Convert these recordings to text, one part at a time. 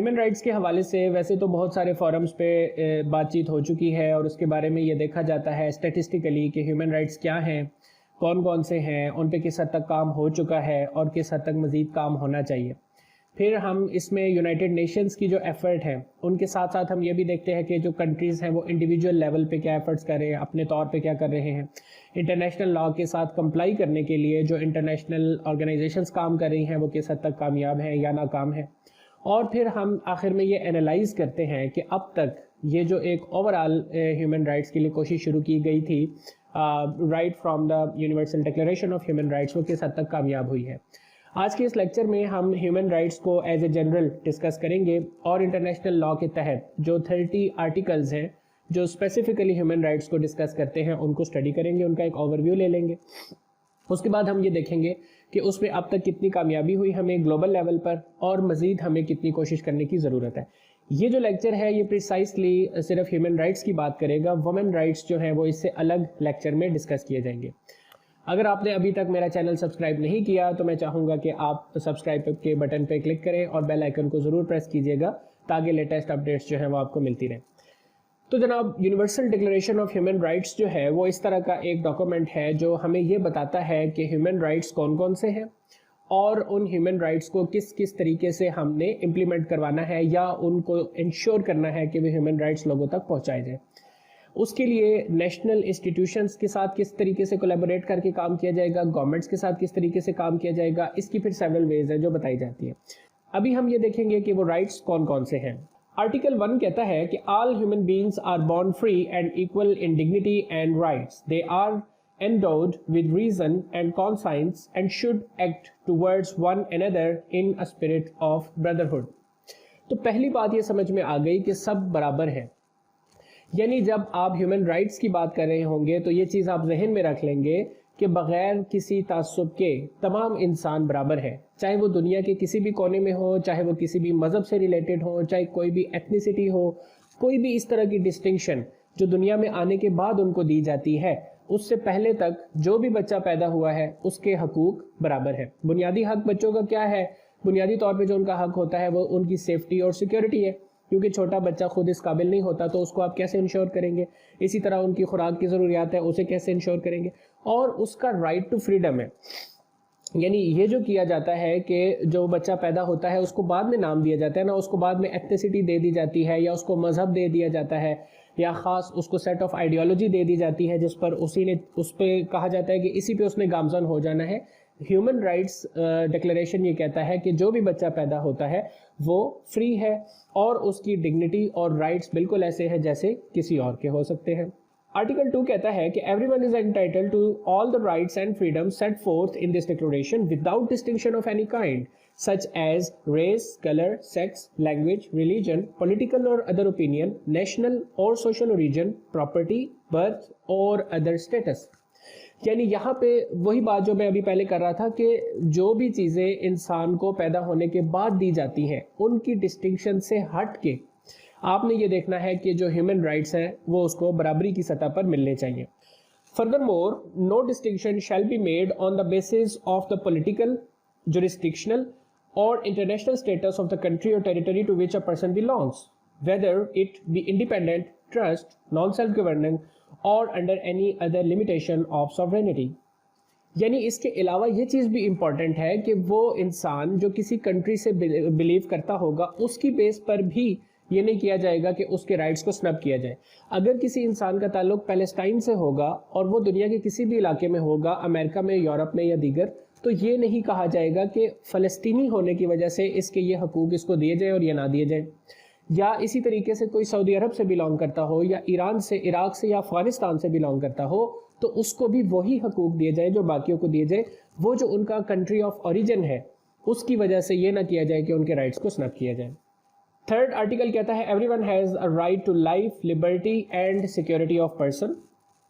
Human rights کے حوالے سے ویسے تو بہت سارے فورمز پہ بات چیت ہو چکی ہے اور اس کے بارے میں یہ دیکھا جاتا ہے اسٹیٹسٹیکلی کہ ہیومن رائٹس کیا ہیں، کون کون سے ہیں، ان پہ کس حد تک کام ہو چکا ہے اور کس حد تک مزید کام ہونا چاہیے۔ پھر ہم اس میں یونائٹڈ نیشنز کی جو ایفرٹ ہے ان کے ساتھ ساتھ ہم یہ بھی دیکھتے ہیں کہ جو کنٹریز ہیں وہ انڈیویجول لیول پہ کیا ایفرٹس کر رہے ہیں، اپنے طور پہ کیا کر رہے ہیں، انٹرنیشنل لاء کے ساتھ کمپلائی کرنے کے لیے جو انٹرنیشنل آرگنائزیشنز کام کر رہی ہیں وہ کس حد تک کامیاب ہیں یا ناکام ہیں۔ اور پھر ہم آخر میں یہ انالائز کرتے ہیں کہ اب تک یہ جو ایک اوور آل ہیومن رائٹس کے لیے کوشش شروع کی گئی تھی right from the universal declaration of human rights, وہ کس حد تک کامیاب ہوئی ہے۔ آج کے اس لیکچر میں ہم ہیومن رائٹس کو ایز اے جنرل ڈسکس کریں گے اور انٹرنیشنل لاء کے تحت جو 30 آرٹیکلز ہیں جو اسپیسیفکلی ہیومن رائٹس کو ڈسکس کرتے ہیں ان کو اسٹڈی کریں گے، ان کا ایک اوور ویو لے لیں گے۔ اس کے بعد ہم یہ دیکھیں گے کہ اس میں اب تک کتنی کامیابی ہوئی ہمیں گلوبل لیول پر اور مزید ہمیں کتنی کوشش کرنے کی ضرورت ہے۔ یہ جو لیکچر ہے یہ پریسائسلی صرف ہیومن رائٹس کی بات کرے گا، وومن رائٹس جو ہیں وہ اس سے الگ لیکچر میں ڈسکس کیے جائیں گے۔ اگر آپ نے ابھی تک میرا چینل سبسکرائب نہیں کیا تو میں چاہوں گا کہ آپ سبسکرائب کے بٹن پہ کلک کریں اور بیل آئیکن کو ضرور پریس کیجیے گا تاکہ لیٹسٹ اپڈیٹس جو ہیں وہ آپ کو ملتی رہیں۔ تو جناب، universal declaration of human rights جو ہے وہ اس طرح کا ایک ڈاکومنٹ ہے جو ہمیں یہ بتاتا ہے کہ ہیومن رائٹس کون کون سے ہیں اور ان ہیومن رائٹس کو کس کس طریقے سے ہم نے امپلیمنٹ کروانا ہے یا ان کو انشور کرنا ہے کہ وہ ہیومن رائٹس لوگوں تک پہنچائے جائیں۔ اس کے لیے نیشنل انسٹیٹیوشنز کے ساتھ کس طریقے سے کولیبوریٹ کر کے کام کیا جائے گا، گورنمنٹس کے ساتھ کس طریقے سے کام کیا جائے گا، اس کی پھر سیورل ویز ہیں جو بتائی جاتی ہیں۔ ابھی ہم یہ دیکھیں گے کہ وہ رائٹس کون کون سے ہیں۔ آرٹیکل 1 کہتا ہے کہ all human beings are born free and equal in dignity and rights, they are endowed with reason and conscience and should act towards one another in a spirit of brotherhood۔ تو پہلی بات یہ سمجھ میں آ گئی کہ سب برابر ہیں، یعنی جب آپ ہیومن رائٹس کی بات کر رہے ہوں گے تو یہ چیز آپ ذہن میں رکھ لیں گے کہ بغیر کسی تعصب کے تمام انسان برابر ہے، چاہے وہ دنیا کے کسی بھی کونے میں ہو، چاہے وہ کسی بھی مذہب سے ریلیٹڈ ہو، چاہے کوئی بھی ایتھنیسٹی ہو، کوئی بھی اس طرح کی ڈسٹنکشن جو دنیا میں آنے کے بعد ان کو دی جاتی ہے، اس سے پہلے تک جو بھی بچہ پیدا ہوا ہے اس کے حقوق برابر ہے۔ بنیادی حق بچوں کا کیا ہے؟ بنیادی طور پہ جو ان کا حق ہوتا ہے وہ ان کی سیفٹی اور سیکیورٹی ہے، کیونکہ چھوٹا بچہ خود اس قابل نہیں ہوتا تو اس کو آپ کیسے انشور کریں گے؟ اسی طرح ان کی خوراک کی ضروریات ہے، اسے کیسے انشور کریں گے؟ اور اس کا رائٹ ٹو فریڈم ہے، یعنی یہ جو کیا جاتا ہے کہ جو بچہ پیدا ہوتا ہے اس کو بعد میں نام دیا جاتا ہے نا، اس کو بعد میں ایتھنیسٹی دے دی جاتی ہے یا اس کو مذہب دے دیا جاتا ہے یا خاص اس کو سیٹ آف آئیڈیالوجی دے دی جاتی ہے جس پر اس پہ کہا جاتا ہے کہ اسی پہ اس نے گامزن ہو جانا ہے۔ ہیومن رائٹس ڈکلیریشن یہ کہتا ہے کہ جو بھی بچہ پیدا ہوتا ہے وہ فری ہے اور اس کی ڈگنیٹی اور رائٹس بالکل ایسے ہیں جیسے کسی اور کے ہو سکتے ہیں۔ آرٹیکل 2 کہتا ہے کہ everyone is entitled to all the rights and freedom set forth in this declaration without distinction of any kind such as race, color, sex, language, religion, political or other opinion, national or social origin, property, birth or other status۔ یعنی یہاں پہ وہی بات جو میں ابھی پہلے کر رہا تھا کہ جو بھی چیزیں انسان کو پیدا ہونے کے بعد دی جاتی ہیں ان کی ڈسٹنکشن سے ہٹ کے آپ نے یہ دیکھنا ہے کہ جو ہیومن رائٹس ہیں وہ اس کو برابری کی سطح پر ملنے چاہیے۔ Furthermore, no distinction shall be made on the basis of the political, jurisdictional or international status of the country or territory to which a person belongs, whether it be independent, trust, non-self-governing or under any other limitation of sovereignty۔ یعنی اس کے علاوہ یہ چیز بھی important ہے کہ وہ انسان جو کسی کنٹری سے بلیو کرتا ہوگا اس کی بیس پر بھی یہ نہیں کیا جائے گا کہ اس کے رائٹس کو سنب کیا جائے۔ اگر کسی انسان کا تعلق پیلسٹائن سے ہوگا اور وہ دنیا کے کسی بھی علاقے میں ہوگا، امریکہ میں، یورپ میں یا دیگر، تو یہ نہیں کہا جائے گا کہ فلسطینی ہونے کی وجہ سے اس کے یہ حقوق اس کو دیے جائیں اور یہ نہ دیے جائیں۔ یا اسی طریقے سے کوئی سعودی عرب سے بلانگ کرتا ہو یا ایران سے، عراق سے یا افغانستان سے بلانگ کرتا ہو تو اس کو بھی وہی حقوق دیے جائیں جو باقیوں کو دیے جائیں۔ وہ جو ان کا کنٹری آف اوریجن ہے اس کی وجہ سے یہ نہ کیا جائے کہ ان کے رائٹس کو سنب کیا جائے۔ تھرڈ آرٹیکل کہتا ہے everyone has a right to life, liberty and security of person.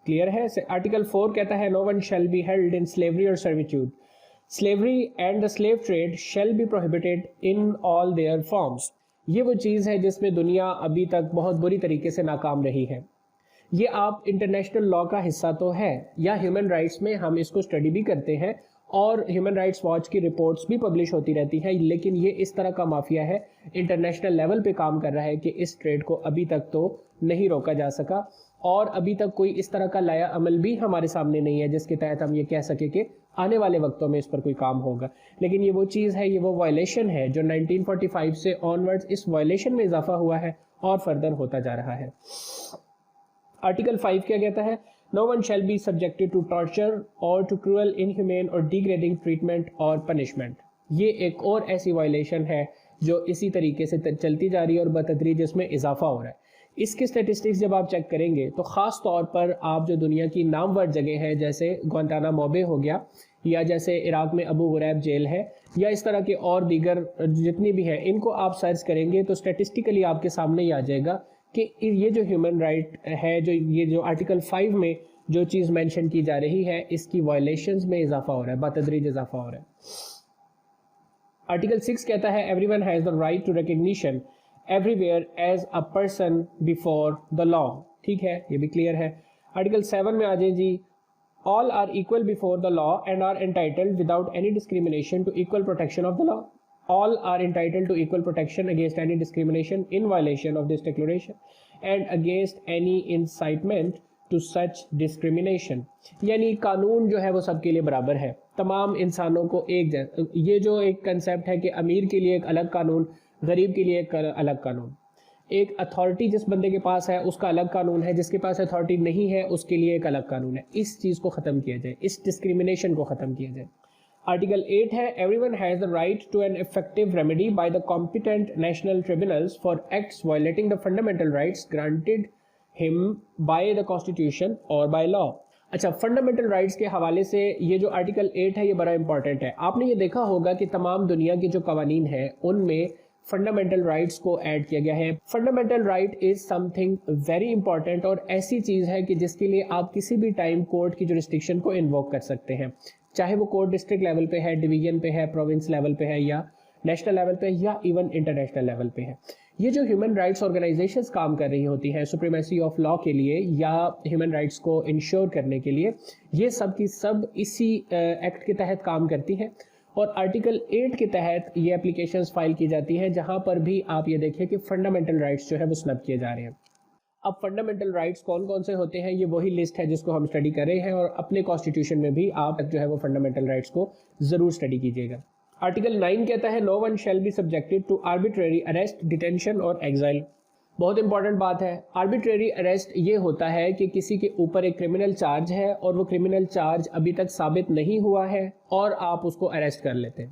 Clear ہے؟ آرٹیکل 4 کہتا ہے no one shall be held in slavery اور servitude. Slavery and the slave trade shall be prohibited in all their forms۔ یہ وہ چیز ہے جس میں دنیا ابھی تک بہت بری طریقے سے ناکام رہی ہے۔ یہ آپ انٹرنیشنل لاء کا حصہ تو ہے یا ہیومن رائٹس میں ہم اس کو اسٹڈی بھی کرتے ہیں اور ہیومن رائٹس واچ کی رپورٹس بھی پبلش ہوتی رہتی ہیں، لیکن یہ اس طرح کا مافیا ہے، انٹرنیشنل لیول پہ کام کر رہا ہے کہ اس ٹریڈ کو ابھی تک تو نہیں روکا جا سکا، اور ابھی تک کوئی اس طرح کا لایا عمل بھی ہمارے سامنے نہیں ہے جس کے تحت ہم یہ کہہ سکیں کہ آنے والے وقتوں میں اس پر کوئی کام ہوگا. لیکن یہ وہ چیز ہے، یہ وہ وائلیشن ہے جو 1945 سے آنورڈز اس وائلیشن میں اضافہ ہوا ہے اور فردر ہوتا جا رہا ہے. آرٹیکل 5 کیا کہتا ہے؟ No one shall be subjected to torture or to cruel, inhumane or degrading treatment or punishment. یہ ایک اور ایسی وائلیشن ہے جو اسی طریقے سے چلتی جا رہی ہے اور بتدریج اس میں اضافہ ہو رہا ہے. اس کے سٹیٹسٹکس جب آپ چیک کریں گے تو خاص طور پر آپ جو دنیا کی نامور جگہ ہیں جیسے گوانتانامو بے ہو گیا، یا جیسے عراق میں ابو غریب جیل ہے، یا اس طرح کے اور دیگر جتنی بھی ہیں، ان کو آپ سرچ کریں گے تو سٹیٹسٹیکلی آپ کے سامنے ہی آ جائے گا کہ یہ جو ہیومن رائٹ ہے، یہ جو آرٹیکل 5 میں جو چیز مینشن کی جا رہی ہے، اس کی وائلیشنز میں اضافہ ہو رہا ہے، بتدریج اضافہ ہو رہا ہے. آرٹیکل 6 کہتا ہے everyone has the right to recognition everywhere as a person before the law. ٹھیک ہے، یہ بھی کلیئر ہے. آرٹیکل 7 میں آ جائیں جی، all are equal before the law and are entitled without any discrimination to equal protection of the law. All are entitled to equal protection against any discrimination in violation of this declaration and against any incitement to such discrimination. یعنی قانون جو ہے وہ سب کے لیے برابر ہے، تمام انسانوں کو ایک جیسا. یہ جو ایک کنسیپٹ ہے کہ امیر کے لیے ایک الگ قانون، غریب کے لیے ایک الگ قانون، ایک اتھارٹی جس بندے کے پاس ہے اس کا الگ قانون ہے، جس کے پاس اتھارٹی نہیں ہے اس کے لیے ایک الگ قانون ہے. اس چیز کو ختم کیا جائے، اس ڈسکریمنیشن کو ختم کیا جائے. آرٹیکل 8 ہے everyone has the right to an effective remedy by the competent national tribunals for acts violating the fundamental rights granted him by the constitution or by law. اچھا، فنڈامنٹل رائٹس کے حوالے سے یہ جو article 8 ہے یہ بڑا important ہے. آپ نے یہ دیکھا ہوگا کہ تمام دنیا کے جو قوانین ہیں ان میں فنڈامنٹل رائٹس کو ایڈ کیا گیا ہے. Fundamental right is some thing very important, اور ایسی چیز ہے کہ جس کے لیے آپ کسی بھی ٹائم کورٹ کی جورسڈکشن کو انووک کر سکتے ہیں، چاہے وہ کورٹ ڈسٹرکٹ لیول پہ ہے، ڈویژن پہ ہے، پروونس لیول پہ ہے، یا نیشنل لیول پہ، یا ایون انٹرنیشنل لیول پہ ہے. یہ جو ہیومن رائٹس آرگنائزیشنز کام کر رہی ہوتی ہیں سپریمیسی آف لا کے لیے یا ہیومن رائٹس کو انشور کرنے کے لیے، یہ سب کی سب اسی ایکٹ کے تحت کام کرتی ہیں. اور آرٹیکل 8 کے تحت یہ اپلیکیشنز فائل کی جاتی ہیں جہاں پر بھی آپ یہ دیکھیں کہ فنڈامنٹل رائٹس جو ہے وہ سنب کیے جا رہے ہیں. اب فنڈامنٹل رائٹس کون کون سے ہوتے ہیں، یہ وہی لسٹ ہے جس کو ہم اسٹڈی کر رہے ہیں، اور اپنے کانسٹیٹیوشن میں بھی آپ جو ہے وہ فنڈامنٹل رائٹس کو ضرور اسٹڈی کیجیے گا. آرٹیکل 9 کہتا ہے no one shall be subjected to arbitrary arrest, detention اور ایگزائل. بہت امپورٹنٹ بات ہے. آربیٹریری اریسٹ یہ ہوتا ہے کہ کسی کے اوپر ایک کرمنل چارج ہے اور وہ کرمنل چارج ابھی تک ثابت نہیں ہوا ہے اور آپ اس کو اریسٹ کر لیتے ہیں.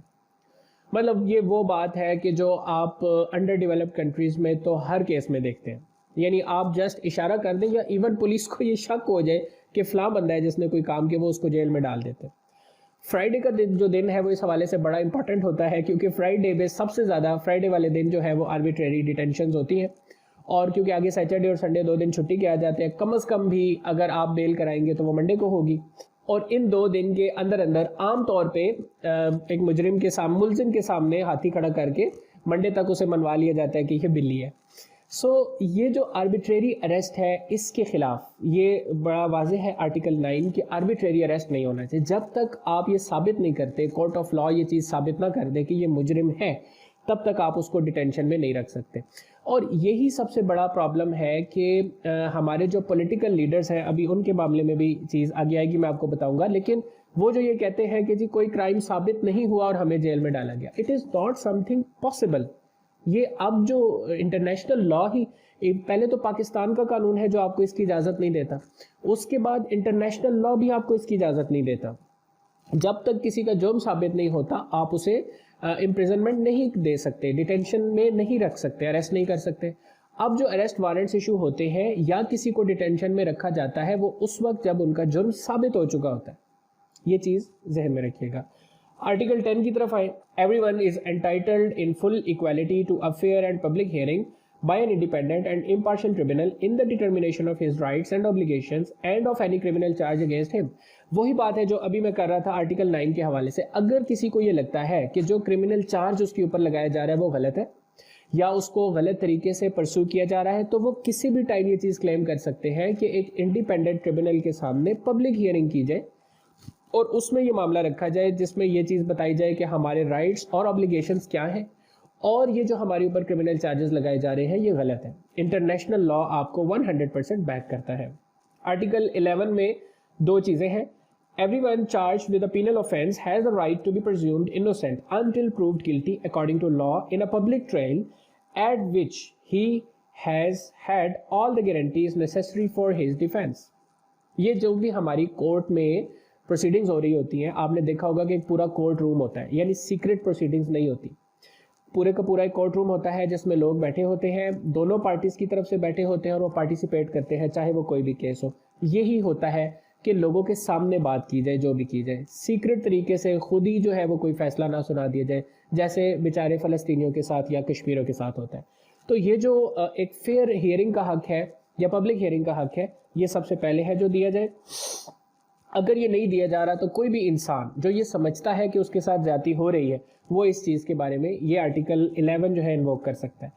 مطلب یہ وہ بات ہے کہ جو آپ انڈر ڈیولپڈ کنٹریز میں تو ہر کیس میں دیکھتے ہیں. یعنی آپ جسٹ اشارہ کر دیں یا ایون پولیس کو یہ شک ہو جائے کہ فلاں بندہ ہے جس نے کوئی کام کیا، وہ اس کو جیل میں ڈال دیتے ہیں. فرائیڈے کا جو دن ہے وہ اس حوالے سے بڑا امپورٹنٹ ہوتا ہے کیونکہ فرائیڈے میں سب سے زیادہ فرائیڈے والے دن جو ہے وہ آربیٹریری ڈیٹینشنز ہوتی ہیں، اور کیونکہ آگے سیٹرڈے اور سنڈے 2 دن چھٹی کے آ جاتے ہیں، کم از کم بھی اگر آپ بیل کرائیں گے تو وہ منڈے کو ہوگی. اور ان 2 دن کے اندر عام طور پہ ایک مجرم کے سامنے، ملزم کے سامنے ہاتھی کھڑا کر کے منڈے تک اسے منوا لیا جاتا ہے کہ یہ بلی ہے. سو یہ جو آربیٹریری اریسٹ ہے اس کے خلاف یہ بڑا واضح ہے آرٹیکل 9 کہ آربیٹریری اریسٹ نہیں ہونا چاہیے. جب تک آپ یہ ثابت نہیں کرتے، کورٹ آف لا یہ چیز ثابت نہ کر دے کہ یہ مجرم ہے، تب تک آپ اس کو ڈیٹینشن میں نہیں رکھ سکتے. اور یہی سب سے بڑا پرابلم ہے کہ ہمارے جو پولیٹیکل لیڈرز ہیں، ابھی ان کے معاملے میں بھی چیز آگے آئے گی، میں آپ کو بتاؤں گا، لیکن وہ جو یہ کہتے ہیں کہ جی کوئی کرائم ثابت نہیں ہوا اور ہمیں جیل میں ڈالا گیا، it is not some thing possible. یہ اب جو انٹرنیشنل لا ہی، پہلے تو پاکستان کا قانون ہے جو آپ کو اس کی اجازت نہیں دیتا، اس کے بعد انٹرنیشنل لا بھی آپ کو اس کی اجازت نہیں دیتا. جب تک کسی کا جرم ثابت نہیں ہوتا آپ اسے امپریزنمنٹ نہیں دے سکتے، ڈیٹینشن میں نہیں رکھ سکتے، اریسٹ نہیں کر سکتے. اب جو اریسٹ وارنٹس ایشو ہوتے ہیں یا کسی کو ڈیٹینشن میں رکھا جاتا ہے وہ اس وقت جب ان کا جرم ثابت ہو چکا ہوتا ہے. یہ چیز ذہن میں رکھیے گا. آرٹیکل 10 کی طرف آئے. Everyone is entitled in full equality to a fair and public hearing by an independent and impartial tribunal in the determination of his rights and obligations and of any criminal charge against him. وہی بات ہے جو ابھی میں کر رہا تھا article 9 کے حوالے سے. اگر کسی کو یہ لگتا ہے کہ جو کرمنل چارج اس کے اوپر لگایا جا رہا ہے وہ غلط ہے یا اس کو غلط طریقے سے پرسو کیا جا رہا ہے، تو وہ کسی بھی ٹائم یہ چیز کلیم کر سکتے ہیں کہ ایک انڈیپینڈنٹ ٹریبونل کے سامنے پبلک ہیئرنگ کی جائے اور اس میں یہ معاملہ رکھا جائے جس میں یہ چیز بتائی جائے کہ ہمارے رائٹس اور آبلیگیشنز کیا ہیں، اور یہ جو ہمارے اوپر کرمنل چارجز لگائے جا رہے ہیں یہ غلط ہے۔ انٹرنیشنل لا آپ کو 100% بیک کرتا ہے۔ آرٹیکل 11 میں دو چیزیں ہیں۔ Everyone charged with a penal offense has the right to be presumed innocent until proved guilty according to law in a public trial at which he has had all the guarantees necessary for his defense۔ یہ جو بھی ہماری court میں proceedings ہو رہی ہوتی ہیں، آپ نے دیکھا ہوگا کہ ایک پورا کورٹ روم ہوتا ہے، یعنی سیکرٹ پروسیڈنگز نہیں ہوتی، پورے کا پورا ایک کورٹ روم ہوتا ہے جس میں لوگ بیٹھے ہوتے ہیں، دونوں پارٹیز کی طرف سے بیٹھے ہوتے ہیں اور وہ پارٹیسپیٹ کرتے ہیں، چاہے وہ کوئی بھی کیس ہو۔ یہی ہوتا ہے کہ لوگوں کے سامنے بات کی جائے، جو بھی کی جائے، سیکرٹ طریقے سے خود ہی جو ہے وہ کوئی فیصلہ نہ سنا دیا جائے، جیسے بیچارے فلسطینیوں کے ساتھ یا کشمیریوں کے ساتھ ہوتا ہے۔ تو یہ جو ایک فیئر ہیئرنگ کا حق ہے یا پبلک ہیئرنگ کا حق ہے، یہ سب سے پہلے ہے جو دیا جائے۔ اگر یہ نہیں دیا جا رہا تو کوئی بھی انسان جو یہ سمجھتا ہے کہ اس کے ساتھ زیادتی ہو رہی ہے، وہ اس چیز کے بارے میں یہ آرٹیکل 11 جو ہے انووک کر سکتا ہے۔